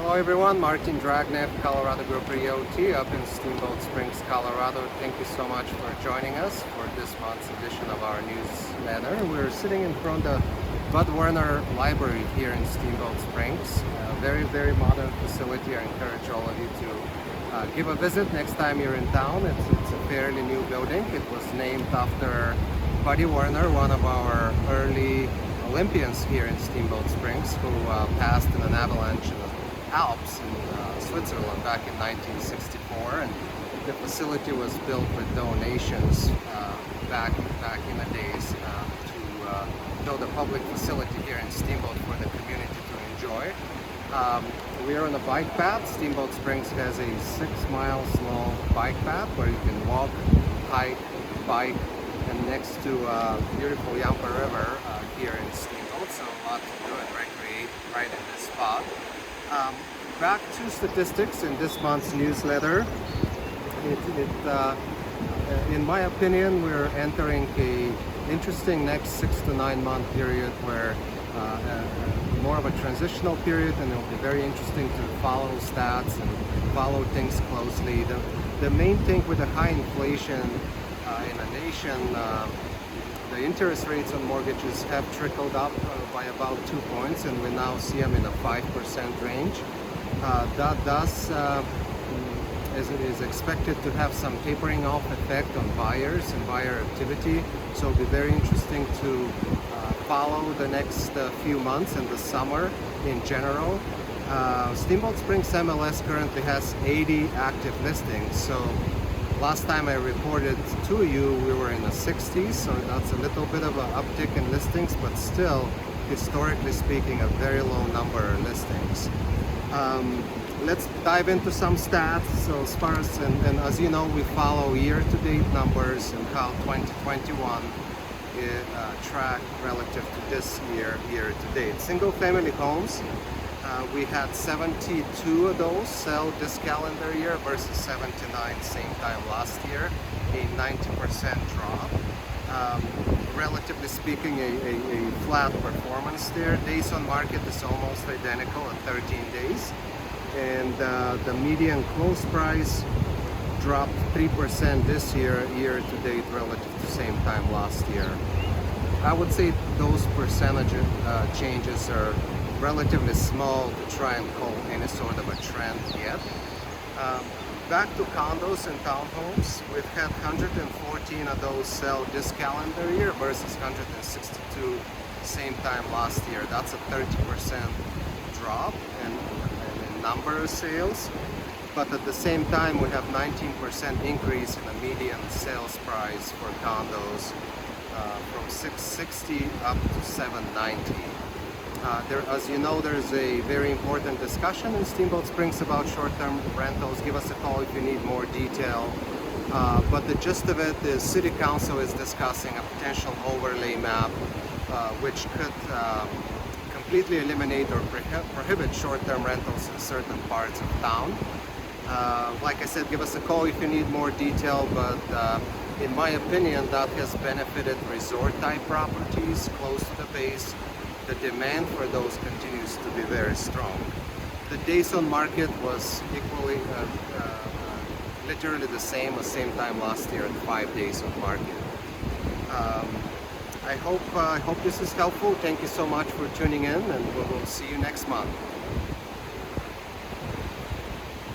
Hello everyone, Martin Dragnev, Colorado Group Realty up in Steamboat Springs, Colorado. Thank you so much for joining us for this month's edition of our newsletter. We're sitting in front of Bud Werner Library here in Steamboat Springs. A very modern facility. I encourage all of you to give a visit next time you're in town. It's a fairly new building. It was named after Buddy Werner, one of our early Olympians here in Steamboat Springs, who passed in an avalanche in the Alps in Switzerland back in 1964, and the facility was built with donations back in the days to build a public facility here in Steamboat for the community to enjoy. We are on a bike path. Steamboat Springs has a 6-mile long bike path where you can walk, hike, bike, and next to beautiful Yampa River here in Steamboat, so a lot to do and recreate right in this spot. Back to statistics in this month's newsletter. In my opinion, we're entering a interesting next 6 to 9 month period where more of a transitional period, and it'll be very interesting to follow stats and follow things closely. The main thing with the high inflation in the nation, the interest rates on mortgages have trickled up by about 2 points, and we now see them in a 5% range. That does, as it is expected, to have some tapering off effect on buyers and buyer activity. So it'll be very interesting to follow the next few months and the summer in general. Steamboat Springs MLS currently has 80 active listings. So last time I reported to you, we were in the 60s, so that's a little bit of an uptick in listings, but still, historically speaking, a very low number of listings. Let's dive into some stats. So as far as, and as you know, we follow year-to-date numbers and how 2021 tracked relative to this year-to-date. Single-family homes, we had 72 of those sell this calendar year versus 79 same time last year, a 90% drop. Relatively speaking, a flat performance there. Days on market is almost identical at 13 days. And the median close price dropped 3% this year-to-date relative to same time last year. I would say those percentage changes are relatively small to try and call any sort of a trend yet. Back to condos and townhomes, we've had 114 of those sell this calendar year versus 162 same time last year. That's a 30% drop in number of sales, but at the same time we have 19% increase in the median sales price for condos from $660 up to $790. As you know, there's a very important discussion in Steamboat Springs about short-term rentals. Give us a call if you need more detail. But the gist of it is City Council is discussing a potential overlay map which could completely eliminate or prohibit short-term rentals in certain parts of town. Like I said, give us a call if you need more detail, but in my opinion, that has benefited resort-type properties close to the base. The demand for those continues to be very strong. The days on market was equally, literally the same time last year at 5 days on market. I hope this is helpful. Thank you so much for tuning in, and we will see you next month.